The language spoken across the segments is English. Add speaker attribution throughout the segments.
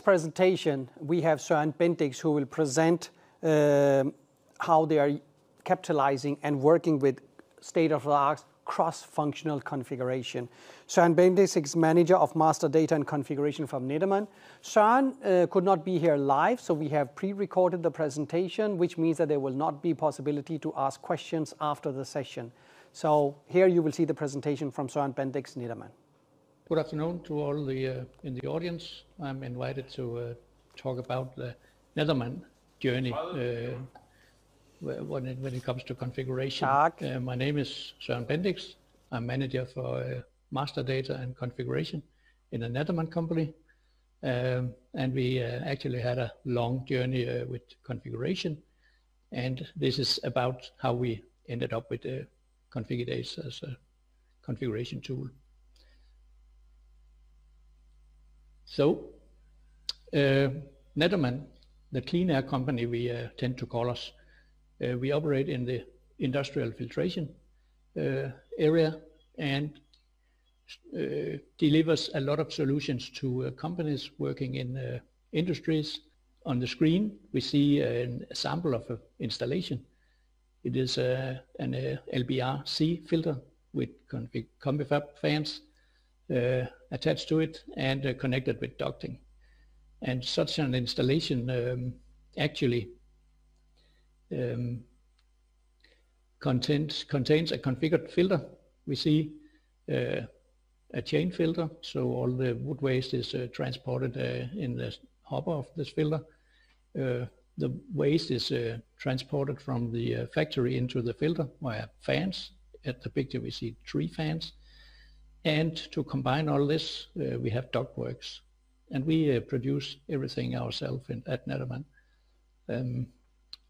Speaker 1: Presentation, we have Søren Bendix who will present how they are capitalizing and working with state-of-the-art cross-functional configuration. Søren Bendix is manager of master data and configuration from Nederman. Søren could not be here live, so we have pre-recorded the presentation, which means that there will not be possibility to ask questions after the session. So here you will see the presentation from Søren Bendix, Nederman.
Speaker 2: Good afternoon to all in the audience. I'm invited to talk about the Nederman journey when it comes to configuration. My name is Søren Bendix. I'm manager for master data and configuration in a Nederman company. And we actually had a long journey with configuration. And this is about how we ended up with Configit Ace as a configuration tool. So, Nederman, the clean air company we tend to call us, we operate in the industrial filtration area and delivers a lot of solutions to companies working in industries. On the screen, we see a sample of an installation. It is an LBR-C filter with CombiFab fans attached to it and connected with ducting. And such an installation actually contains a configured filter. We see a chain filter, so all the wood waste is transported in the hopper of this filter. The waste is transported from the factory into the filter via fans. At the picture we see 3 fans. And to combine all this, we have ductworks, and we produce everything ourselves at Nederman.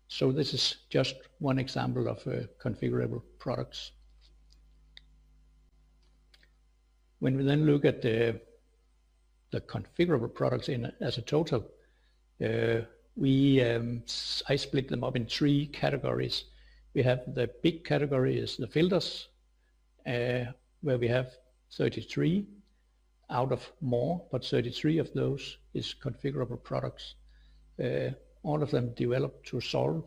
Speaker 2: So this is just one example of configurable products. When we then look at the configurable products as a total, I split them up in 3 categories. We have the big category is the filters, where we have 33 out of more, but 33 of those is configurable products. All of them developed to solve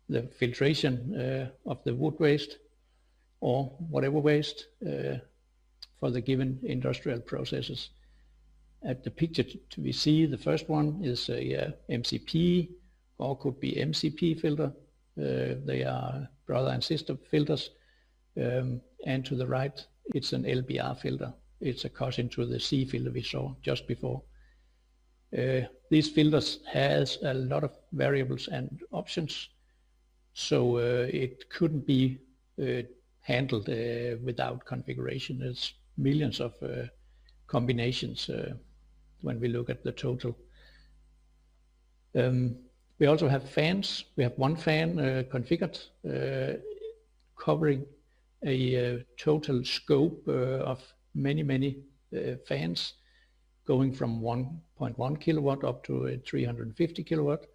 Speaker 2: the filtration of the wood waste or whatever waste for the given industrial processes. At the picture we see the first one is a MCP or could be MCP filter. They are brother and sister filters. And to the right, it's an LBR filter. It's a cousin to the C filter we saw just before. These filters has a lot of variables and options, so it couldn't be handled without configuration. There's millions of combinations when we look at the total. We also have fans. We have 1 fan configured, covering a total scope of many fans, going from 1.1 kilowatt up to 350 kilowatt,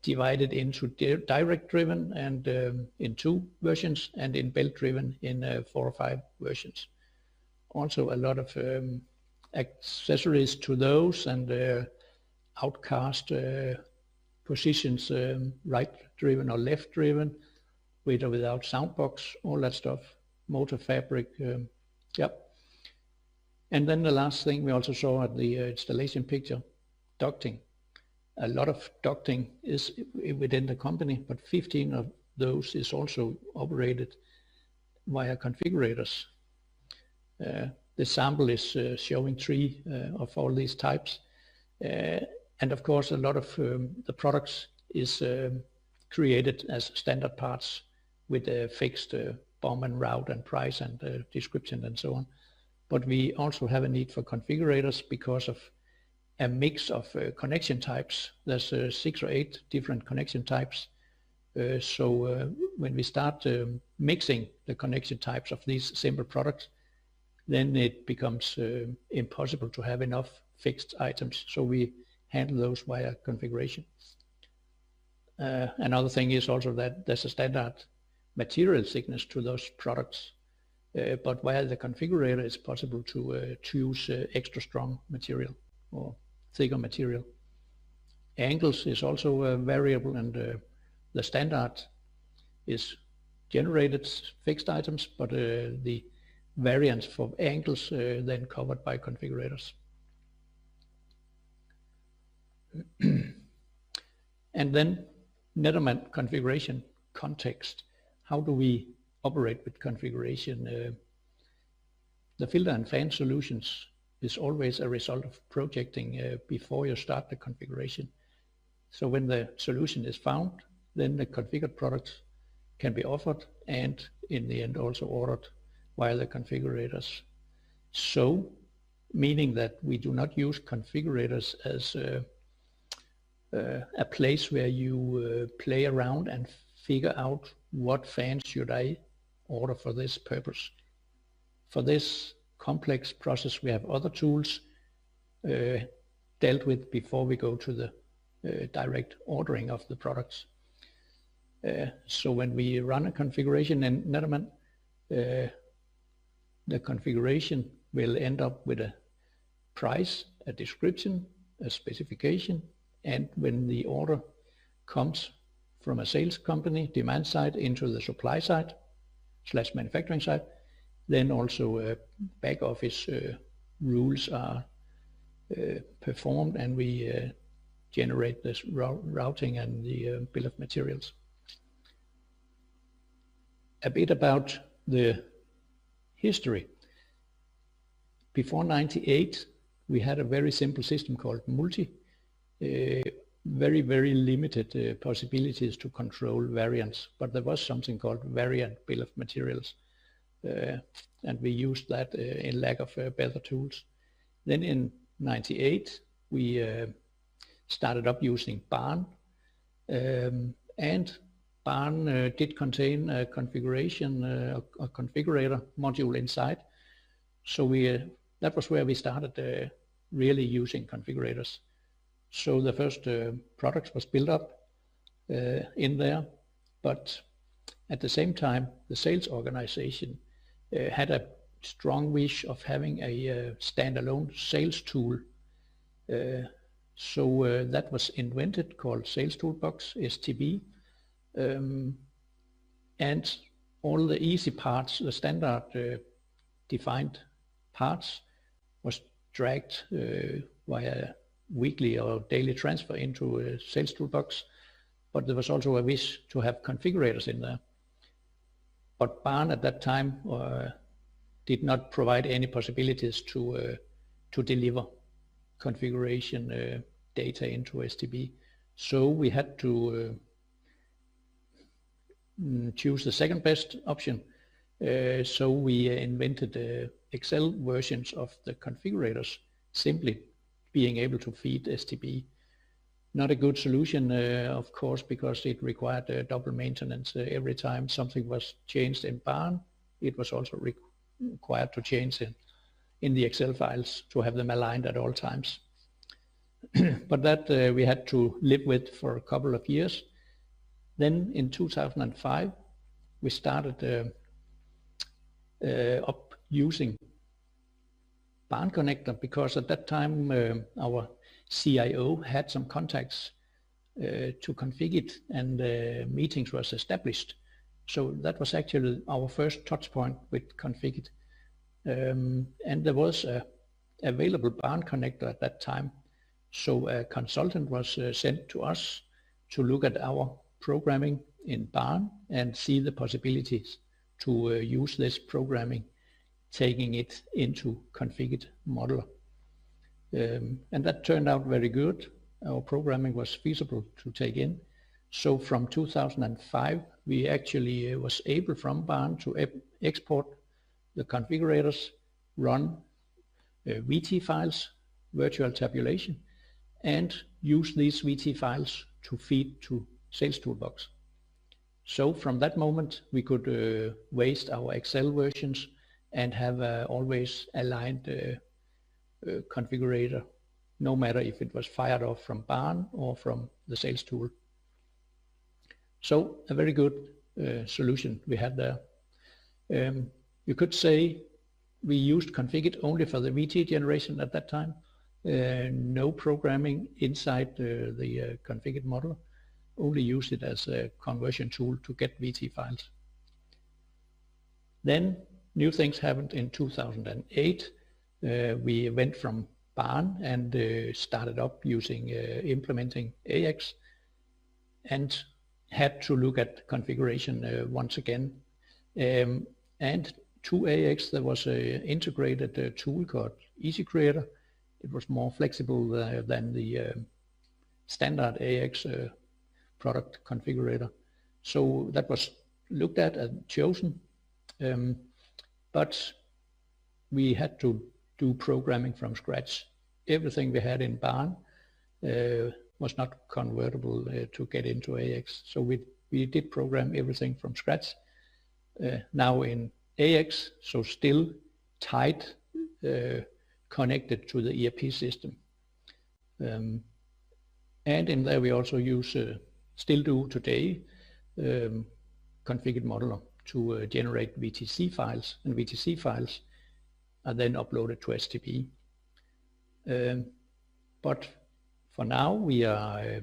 Speaker 2: divided into direct driven and in 2 versions, and in belt driven in 4 or 5 versions. Also a lot of accessories to those, and outcast positions, right driven or left driven, with or without sound box, all that stuff, motor fabric, yep. And then the last thing we also saw at the installation picture, ducting. A lot of ducting is within the company, but 15 of those is also operated via configurators. The sample is showing 3 of all these types. And of course, a lot of the products is created as standard parts with a fixed BOM and route and price and description and so on. But we also have a need for configurators because of a mix of connection types. There's 6 or 8 different connection types. So when we start mixing the connection types of these simple products, then it becomes impossible to have enough fixed items. So we handle those via configuration. Another thing is also that there's a standard material thickness to those products, but via the configurator it's possible to choose extra strong material or thicker material. Angles is also a variable, and the standard is generated fixed items, but the variance for angles then covered by configurators. And then Nederman configuration context. How do we operate with configuration? The filter and fan solutions is always a result of projecting before you start the configuration. So when the solution is found, then the configured products can be offered and in the end also ordered via the configurators. So meaning that we do not use configurators as a place where you play around and figure out what fans should I order for this purpose. For this complex process, we have other tools dealt with before we go to the direct ordering of the products. So when we run a configuration in Nederman, the configuration will end up with a price, a description, a specification, and when the order comes from a sales company, demand side, into the supply side / manufacturing side, then also back office rules are performed, and we generate this routing and the bill of materials. A bit about the history. Before 98, we had a very simple system called multi. Very limited possibilities to control variance, but there was something called variant bill of materials, and we used that in lack of better tools. Then in 98 we started up using Barn, and Barn did contain a configuration, a configurator module inside, so that was where we started really using configurators. So the first products was built up in there, but at the same time the sales organization had a strong wish of having a standalone sales tool. So that was invented, called Sales Toolbox, STB, and all the easy parts, the standard defined parts, was dragged via weekly or daily transfer into a Sales Toolbox, but there was also a wish to have configurators in there. But Barn at that time did not provide any possibilities to deliver configuration data into STB. So we had to choose the second best option. So we invented Excel versions of the configurators, simply being able to feed STB. Not a good solution, of course, because it required double maintenance. Every time something was changed in Barn, it was also required to change in the Excel files to have them aligned at all times. But that we had to live with for a couple of years. Then in 2005, we started up using Barn Connector, because at that time our CIO had some contacts to Configit, and meetings was established. So that was actually our first touch point with Configit. And there was a available Barn Connector at that time. So a consultant was sent to us to look at our programming in Barn and see the possibilities to use this programming, taking it into Configit modeler. And that turned out very good. Our programming was feasible to take in. So from 2005, we actually was able from Barn to export the configurators, run VT files, virtual tabulation, and use these VT files to feed to Sales Toolbox. So from that moment, we could waste our Excel versions and have always aligned configurator, no matter if it was fired off from Barn or from the sales tool. So a very good solution we had there. You could say we used Configit only for the VT generation at that time, no programming inside the Configit model, only use it as a conversion tool to get VT files. Then new things happened in 2008. We went from barn and started up using implementing AX, and had to look at configuration once again. And to AX there was an integrated tool called Easy Creator. It was more flexible than the standard AX product configurator. So that was looked at and chosen, but we had to do programming from scratch. Everything we had in barn was not convertible to get into AX. So we did program everything from scratch. Now in AX, so still tight connected to the ERP system. And in there we also use, still do today, Configit Modeler to generate VTC files, and VTC files are then uploaded to STP. But for now we are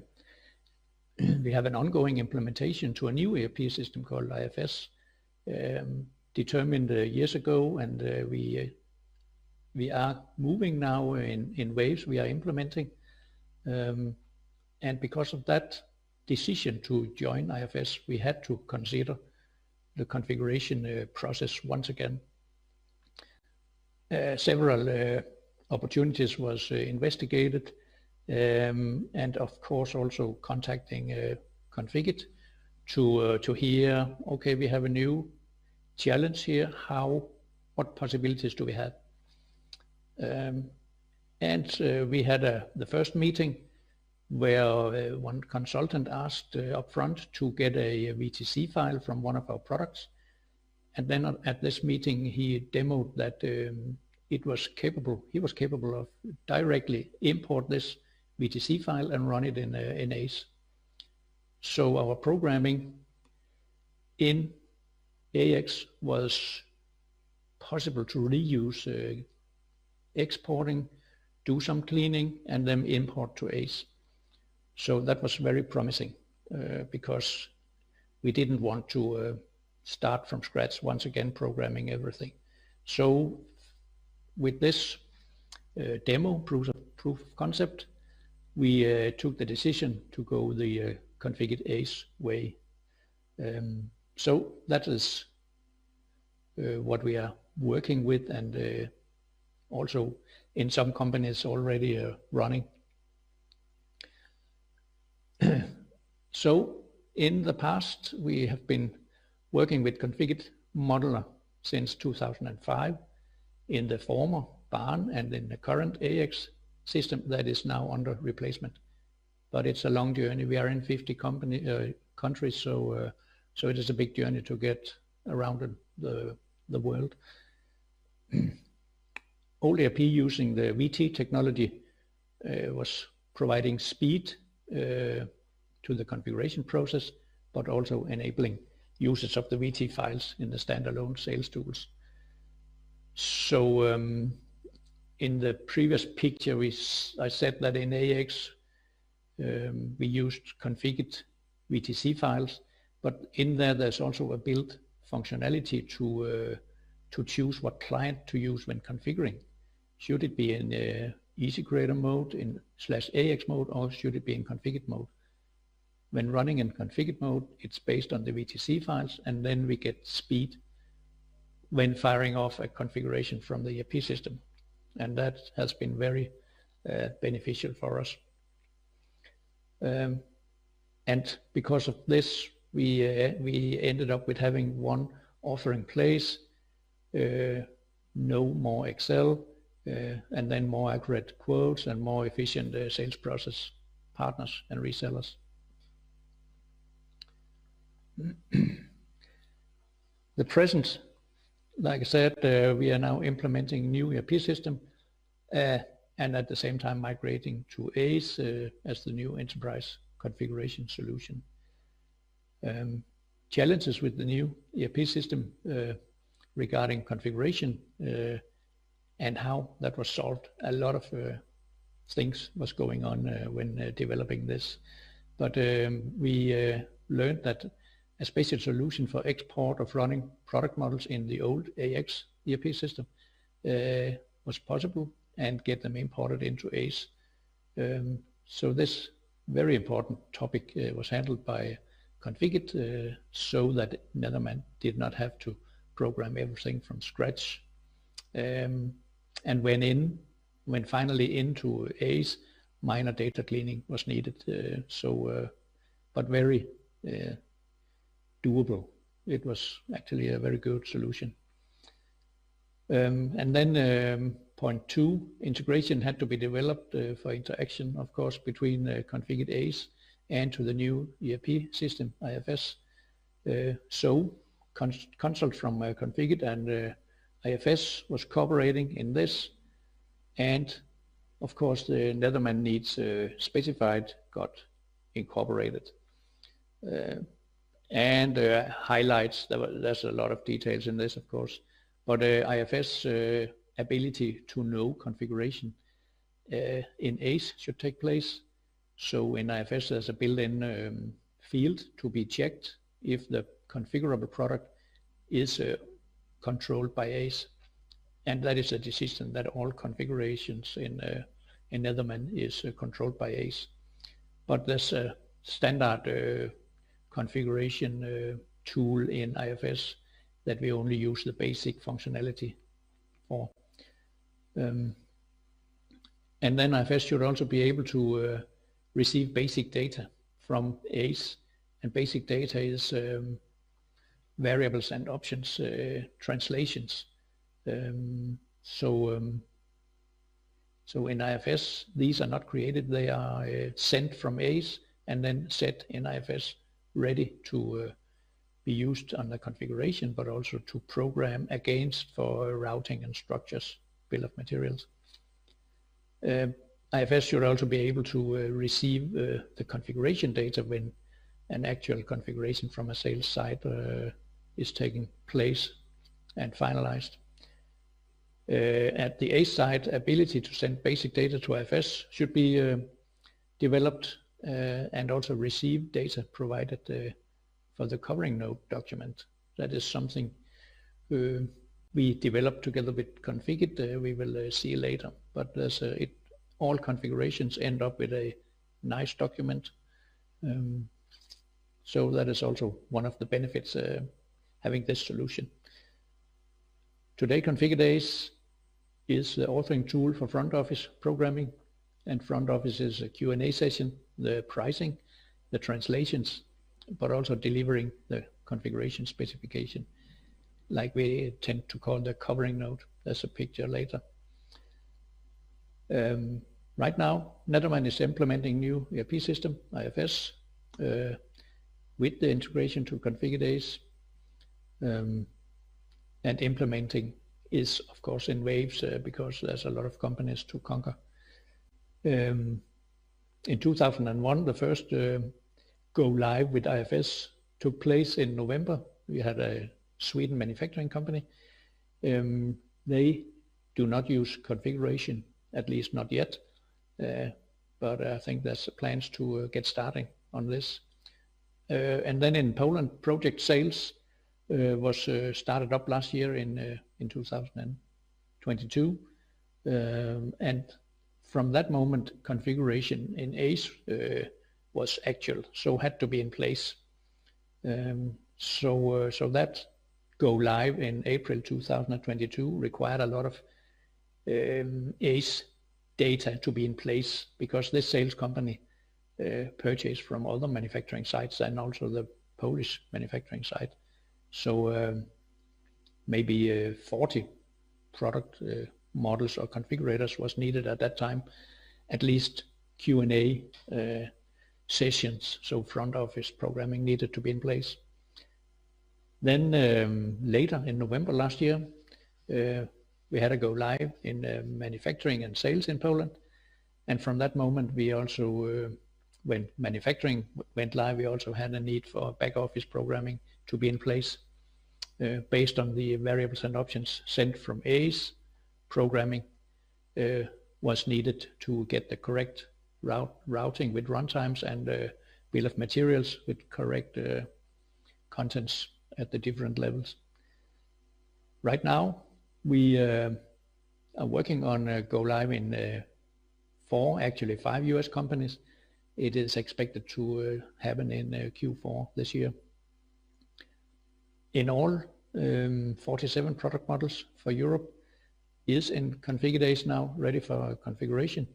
Speaker 2: we have an ongoing implementation to a new ERP system called IFS, determined years ago, and we are moving now in waves. We are implementing, and because of that decision to join IFS, we had to consider the configuration process once again. Several opportunities was investigated, and of course also contacting Configit to hear, okay, we have a new challenge here, what possibilities do we have? We had the first meeting where one consultant asked up front to get a VTC file from one of our products, and then at this meeting he demoed that he was capable of directly import this VTC file and run it in Ace. So our programming in AX was possible to reuse exporting, do some cleaning, and then import to Ace. So that was very promising because we didn't want to start from scratch once again programming everything. So with this demo, proof of concept, we took the decision to go the Configit Ace way. So that is what we are working with, and also in some companies already running. So in the past we have been working with Configit Modeler since 2005 in the former barn and in the current AX system that is now under replacement. But it's a long journey. We are in 50 countries, so it is a big journey to get around the world. Old ERP using the VT technology was providing speed to the configuration process, but also enabling usage of the VT files in the standalone sales tools. So in the previous picture I said that in AX we used Configit VTC files, but in there's also a built functionality to choose what client to use when configuring. Should it be in Easy Creator mode, in /AX mode, or should it be in Configit mode? When running in Configit mode, it's based on the VTC files, and then we get speed when firing off a configuration from the ERP system. And that has been very beneficial for us. And because of this, we ended up with having one offer in place, no more Excel, and then more accurate quotes and more efficient sales process, partners and resellers. The present, like I said, we are now implementing new ERP system and at the same time migrating to Ace as the new enterprise configuration solution. Challenges with the new ERP system regarding configuration and how that was solved. A lot of things was going on when developing this. But we learned that a spatial solution for export of running product models in the old AX ERP system was possible, and get them imported into Ace. So this very important topic was handled by Configit, so that Nederman did not have to program everything from scratch. And when finally into Ace, minor data cleaning was needed. But very doable. It was actually a very good solution. And then point 2, integration had to be developed for interaction, of course, between Configit Ace and to the new ERP system, IFS. So consult from Configit and IFS was cooperating in this, and of course the Nederman needs specified got incorporated. And highlights, there's a lot of details in this, of course, but IFS ability to know configuration in Ace should take place. So in IFS there's a built-in field to be checked if the configurable product is controlled by Ace, and that is a decision that all configurations in Nederman is controlled by Ace. But there's a standard configuration tool in IFS that we only use the basic functionality for. And then IFS should also be able to receive basic data from Ace, and basic data is variables and options, translations. So in IFS these are not created, they are sent from Ace and then set in IFS, ready to be used on the configuration, but also to program against for routing and structures, bill of materials. IFS should also be able to receive the configuration data when an actual configuration from a sales site is taking place and finalized. At the Ace side, ability to send basic data to IFS should be developed, and also receive data provided for the covering note document. That is something we developed together with Configit. We will see later, but there's all configurations end up with a nice document. So that is also one of the benefits having this solution. Today Configit Ace is the authoring tool for front office programming, and front office is a Q&A session, the pricing, the translations, but also delivering the configuration specification, like we tend to call the covering note. There's a picture later. Right now, Nederman is implementing new ERP system, IFS, with the integration to Configit Ace, and implementing is of course in waves because there's a lot of companies to conquer. In 2001, the first go live with IFS took place in November. We had a Sweden manufacturing company. They do not use configuration, at least not yet, but I think there's plans to get starting on this. And then in Poland, project sales was started up last year in 2022, and from that moment configuration in Ace was actual, so had to be in place. So that go live in April 2022 required a lot of Ace data to be in place, because this sales company purchased from other manufacturing sites and also the Polish manufacturing site. So maybe 40 product models or configurators was needed at that time, at least Q&A sessions, so front office programming needed to be in place. Then later in November last year, we had a go live in manufacturing and sales in Poland, and from that moment we also, when manufacturing went live, we also had a need for back office programming to be in place, based on the variables and options sent from Ace, programming was needed to get the correct routing with runtimes and bill of materials with correct contents at the different levels. Right now, we are working on go live in 5 US companies. It is expected to happen in Q4 this year. In all, 47 product models for Europe is in Configit Ace now, ready for configuration.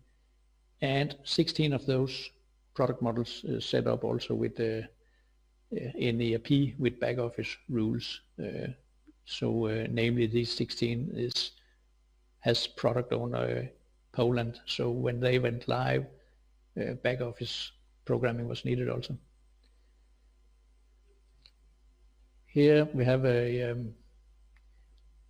Speaker 2: And 16 of those product models set up also with in ERP with back office rules. Namely these 16 has product owner Poland. So when they went live, back office programming was needed also. Here we have a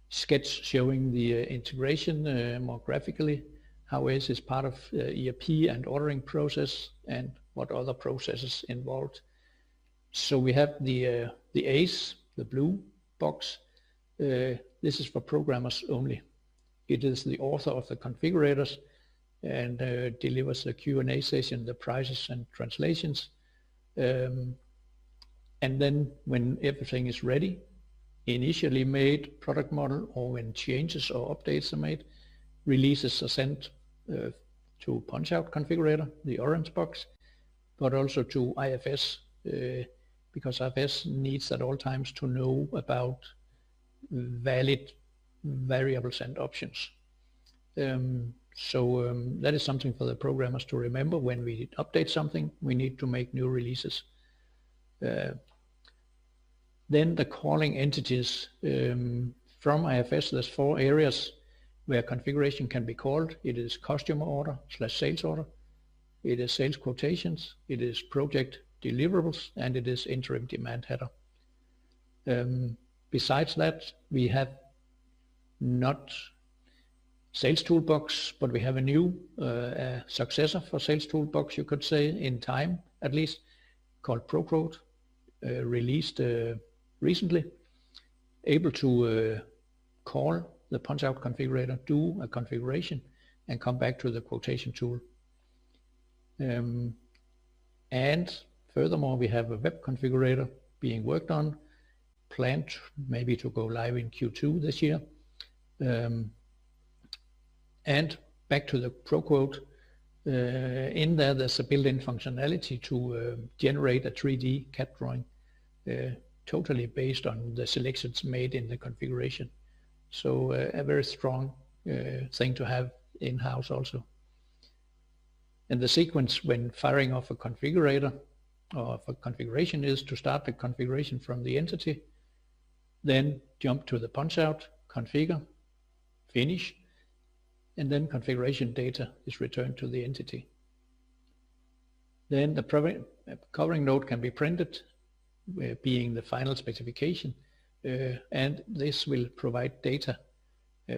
Speaker 2: sketch showing the integration more graphically, how Ace is part of ERP and ordering process and what other processes involved. So we have the Ace, the blue box. This is for programmers only. It is the author of the configurators and delivers the Q&A session, the prices and translations. And then when everything is ready, initially made product model, or when changes or updates are made, releases are sent to punch-out configurator, the orange box, but also to IFS, because IFS needs at all times to know about valid variables and options. That is something for the programmers to remember. When we update something, we need to make new releases. Then the calling entities from IFS, there's 4 areas where configuration can be called. It is customer order / sales order, it is sales quotations, it is project deliverables, and it is interim demand header. Besides that, we have not Sales Toolbox, but we have a new successor for Sales Toolbox, you could say, in time at least, called ProQuote, released recently, able to call the punch-out configurator, do a configuration, and come back to the quotation tool. And furthermore, we have a web configurator being worked on, planned maybe to go live in Q2 this year. And back to the ProQuote, in there's a built-in functionality to generate a 3D CAD drawing, totally based on the selections made in the configuration. So a very strong thing to have in-house also. And the sequence when firing off a configurator or for configuration is to start the configuration from the entity, then jump to the punch-out, configure, finish, and then configuration data is returned to the entity. Then the covering note can be printed, being the final specification, and this will provide data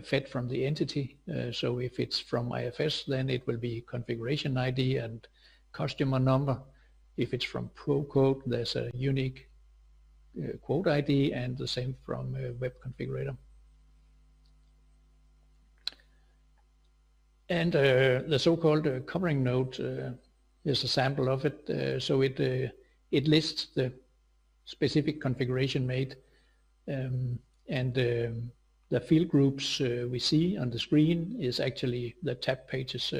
Speaker 2: fed from the entity. So if it's from IFS, then it will be configuration ID and customer number. If it's from ProQuote, there's a unique quote ID, and the same from web configurator. And the so-called covering note is a sample of it. So it lists the specific configuration made, and the field groups we see on the screen is actually the tab pages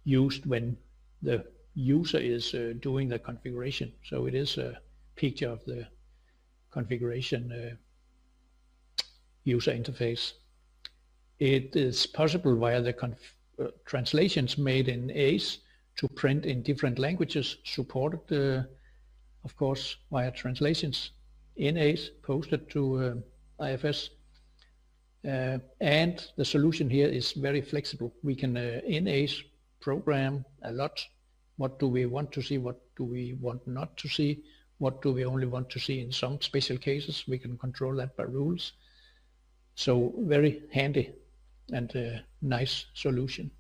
Speaker 2: used when the user is doing the configuration. So it is a picture of the configuration user interface. It is possible via the translations made in Ace to print in different languages, supported of course via translations in Ace, posted to IFS. And the solution here is very flexible. We can in Ace program a lot. What do we want to see? What do we want not to see? What do we only want to see in some special cases? We can control that by rules. So very handy and a nice solution.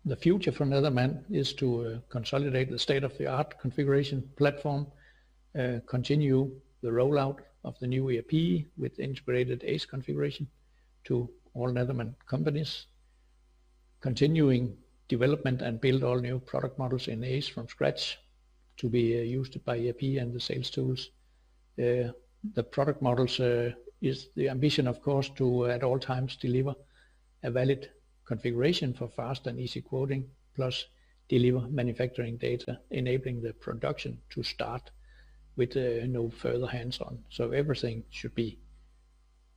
Speaker 2: The future for Nederman is to consolidate the state-of-the-art configuration platform, continue the rollout of the new ERP with integrated Ace configuration, to all Nederman companies, continuing development and build all new product models in Ace from scratch to be used by ERP and the sales tools. The product models is the ambition, of course, to at all times deliver a valid configuration for fast and easy quoting, plus deliver manufacturing data, enabling the production to start with no further hands-on. So everything should be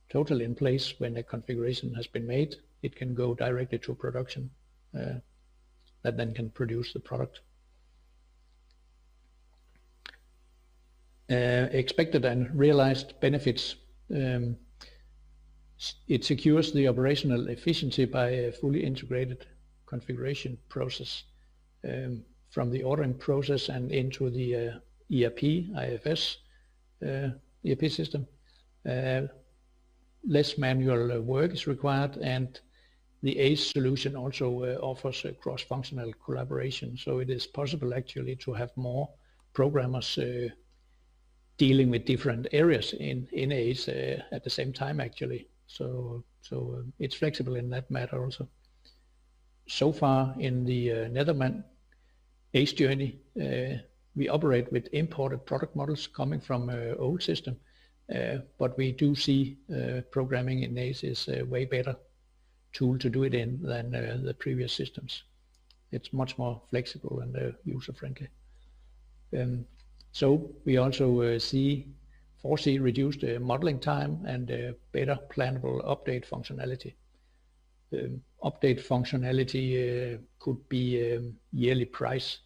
Speaker 2: totally in place when a configuration has been made. It can go directly to production that then can produce the product. Expected and realized benefits. It secures the operational efficiency by a fully integrated configuration process from the ordering process and into the ERP, IFS ERP system. Less manual work is required, and the Ace solution also offers a cross-functional collaboration. So it is possible actually to have more programmers dealing with different areas in Ace at the same time actually. So it's flexible in that matter also. So far in the Nederman Ace journey, we operate with imported product models coming from old system, but we do see programming in Ace is a way better tool to do it in than the previous systems. It's much more flexible and user-friendly. So we also foresee reduced modeling time and better plannable update functionality. Update functionality could be yearly price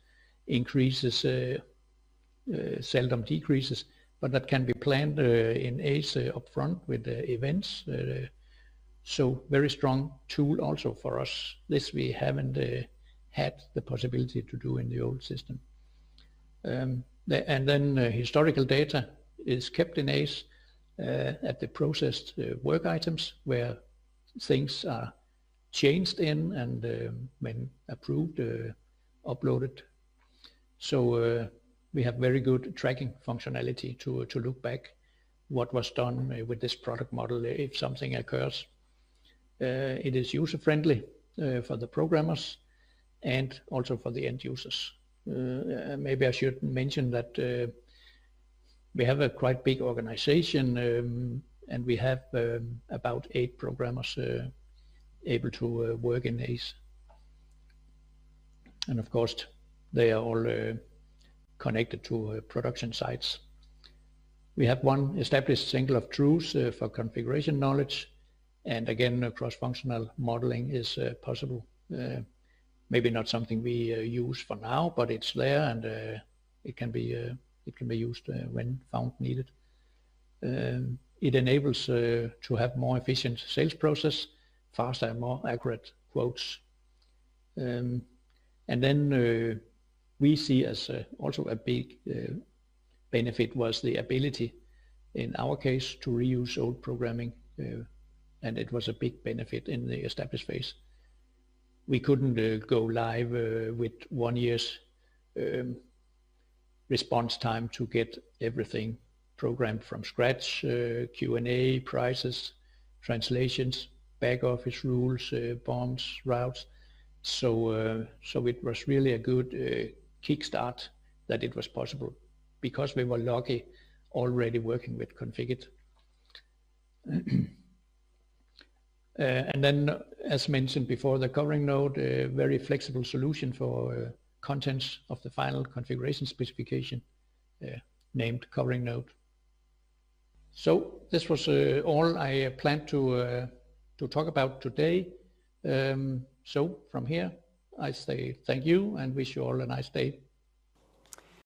Speaker 2: increases, seldom decreases, but that can be planned in Ace upfront with events. So very strong tool also for us. This we haven't had the possibility to do in the old system. And then historical data is kept in Ace at the processed work items where things are changed in and when approved, uploaded. So we have very good tracking functionality to look back what was done with this product model if something occurs. It is user-friendly for the programmers and also for the end users. Maybe I should mention that we have a quite big organization and we have about 8 programmers able to work in Ace. And of course, they are all connected to production sites. We have one established single of truths for configuration knowledge, and again, cross-functional modeling is possible. Maybe not something we use for now, but it's there, and it can be used when found needed. It enables to have more efficient sales process, faster and more accurate quotes. And then we see as also a big benefit was the ability, in our case, to reuse old programming, and it was a big benefit in the established phase. We couldn't go live with 1 year's response time to get everything programmed from scratch, Q&A, prices, translations, back office rules, bombs, routes. So it was really a good kickstart that it was possible because we were lucky already working with Configit. And then, as mentioned before, the covering node, a very flexible solution for contents of the final configuration specification, named covering node. So this was all I planned to talk about today. So from here, I say thank you and wish you all a nice day.